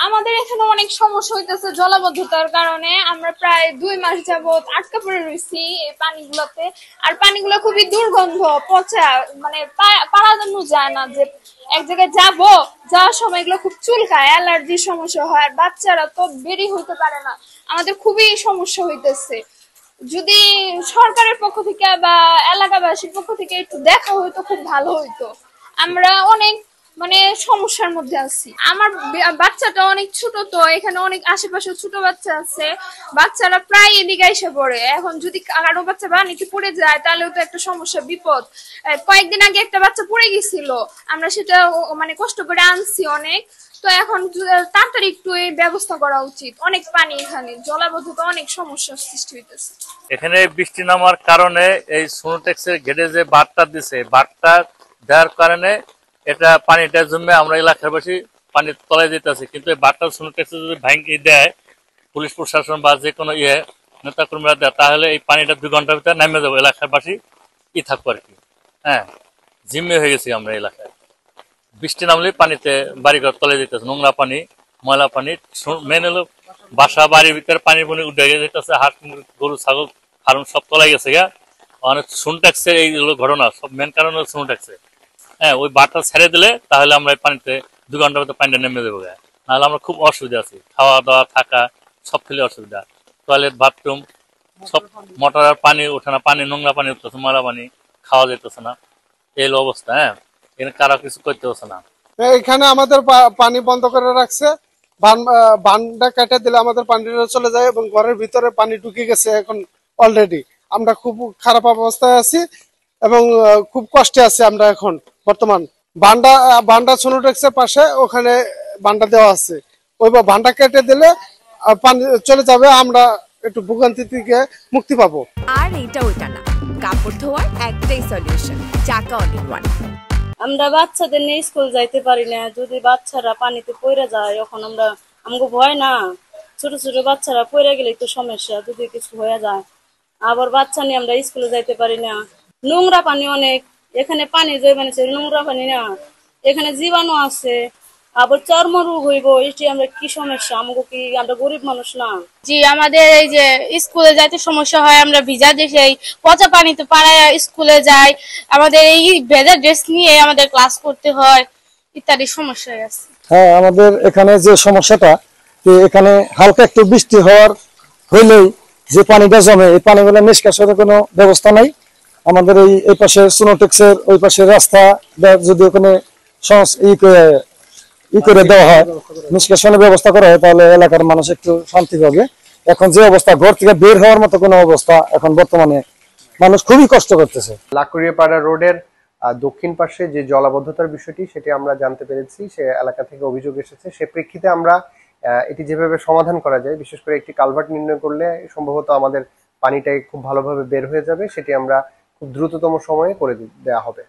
আমাদের এখানে অনেক সমস্যা হইতেছে জলাবদ্ধতার কারণে। আমরা প্রায় 2 মাস যাবত আটকা পড়ে রয়েছি এই পানিগুলোতে। আর পানিগুলো খুবই দুর্গন্ধ, পচা, মানে পারানো যায় না যে এক জায়গায় যাওয়ার সময় এগুলো খুব চুলকায়, অ্যালার্জির সমস্যা হয়। আর বাচ্চারা তো বেরি হইতে পারে না, আমাদের খুবই সমস্যা হইতেছে। যদি সরকারের পক্ষ থেকে বা এলাকাবাসীর পক্ষ থেকে একটু দেখা হইতো খুব ভালো হইতো। আমরা অনেক মানে সমস্যার মধ্যে আছি। আমার বাচ্চাটা অনেক ছোট, তো এখানে অনেক আশেপাশে ছোট বাচ্চা আছে। বাচ্চারা প্রায় এদিকে এসে পড়ে। এখন যদি কারো বাচ্চা পানিতে পড়ে যায় তাহলেও তো একটা সমস্যা, বিপদ। কয়েকদিন আগে একটা বাচ্চা পড়ে গেছিল, আমরা সেটা মানে কষ্ট করে আনছি অনেক। তো এখন তাড়াতাড়ি একটু এই ব্যবস্থা করা উচিত। অনেক পানি, এখানে জলাবদ্ধতা, অনেক সমস্যার সৃষ্টি হইতেছে। এখানে বৃষ্টি নামার কারণে এই সোনোটেক্সের ঘেটে যে বাঁধটা দিছে, বাঁধটা দেওয়ার কারণে এটা পানিটা জমে আমরা এলাকাবাসী পানির তলায় যেতেছি। কিন্তু এই বাঁধটা সোনোটেক্সে যদি ভাঙিয়ে দেয় পুলিশ প্রশাসন বা যে কোনো নেতাকর্মীরা দেয়, তাহলে এই পানিটা 2 ঘন্টার ভিতরে নেমে যাবো, এলাকাবাসী থাকবো আর কি। হ্যাঁ, জিম্মি হয়ে গেছি আমরা এলাকায়। বৃষ্টি নামলে পানিতে বাড়িঘর তলে যেতেছে, নোংরা পানি, ময়লা পানি। মেন হলো বাসা বাড়ির ভিতরে পানির পানি উঠে যেতেছে, হাঁস গরু ছাগল ফার্ম সব তলাই গেছে গা। অনেক সোনট্যাক্সের এই ঘটনা সব মেন কারণ হলো সোনট্যাক্সের। হ্যাঁ, ওই বাঁধটা ছেড়ে দিলে তাহলে আমরা এই পানিতে 2 ঘন্টার মধ্যে পানিটা নেমে দেবো গা। নাহলে আমরা খুব অসুবিধা আছি, খাওয়া দাওয়া থাকা সব ফেলে অসুবিধা। টয়লেট বাথরুম সব, মোটরের পানি ওঠে না, পানি নোংরা পানি উঠতেছে, ময়লা পানি, খাওয়া যেতেছে না, এই হলো অবস্থা। হ্যাঁ, এখানে কারো কিছু করতে হচ্ছে না। এখানে আমাদের পানি বন্ধ করে রাখছে। বানটা কেটে দিলে আমাদের পানিটা চলে যায় এবং ঘরের ভিতরে পানি ঢুকে গেছে এখন অলরেডি। আমরা খুব খারাপ অবস্থায় আছি এবং খুব কষ্টে আছি আমরা এখন বর্তমান। বান্ডা সোনোটেক্সের পাশে ওখানে বান্ডা দেওয়া আছে, ওই বান্ডা কেটে দিলে পানি চলে যাবে, আমরা একটু ভোগান্তি থেকে মুক্তি পাবো। আর এটা ওইটা না, কাপড় ধোয়ার একটাই সলিউশন, চাকা অল ইন ওয়ান। আমরা বাচ্চাদের নিয়ে স্কুল যাইতে পারি না, যদি বাচ্চারা পানিতে পড়ে যায় তখন আমাকে ভয় না, ছোট ছোট বাচ্চারা পড়ে গেলে তো সমস্যা, যদি কিছু হয়ে যায়। আবার বাচ্চা নিয়ে আমরা স্কুলে যাইতে পারি না, নোংরা পানি অনেক। এখানে পানি যে বানিয়েছে নোংরা পানি না, এখানে জীবাণু আছে, আবার চর্মরোগ হইব, এটি আমরা কি সমস্যা, আমাকে কি, আমরা গরিব মানুষ না। জি, আমাদের এই যে স্কুলে যাইতে সমস্যা হয়, আমরা ভিজা দেশে এই পচা পানিতে পাড়ায় স্কুলে যাই, আমাদের এই ভেজা ড্রেস নিয়ে আমাদের ক্লাস করতে হয়, ইত্যাদি সমস্যা আছে। হ্যাঁ, আমাদের এখানে যে সমস্যাটা, এখানে হালকা একটু বৃষ্টি হইলেই যে পানিটা জমে, এই পানিগুলো নিষ্কাশনের কোনো ব্যবস্থা নাই। আমাদের এই পাশে সোনোটেক্সের ওই পাশে রাস্তা যদি ওখানে করে দেওয়া হয়, নিষ্কাশনের ব্যবস্থা করা হয়, তাহলে এলাকার মানুষ একটু শান্তি পাবে। এখন যে অবস্থা, ঘর থেকে বের হওয়ার মতো কোনো অবস্থা এখন বর্তমানে, মানুষ খুবই কষ্ট করতেছে। লাকুড়িয়াপাড়া রোডের দক্ষিণ পাশে যে জলাবদ্ধতার বিষয়টি, সেটি আমরা জানতে পেরেছি, সে এলাকা থেকে অভিযোগ এসেছে। সে প্রেক্ষিতে আমরা এটি যেভাবে সমাধান করা যায়, বিশেষ করে একটি কালভার্ট নির্ণয় করলে সম্ভবত আমাদের পানিটাই খুব ভালোভাবে বের হয়ে যাবে, সেটি আমরা খুব দ্রুততম সময়ে করে দেওয়া হবে।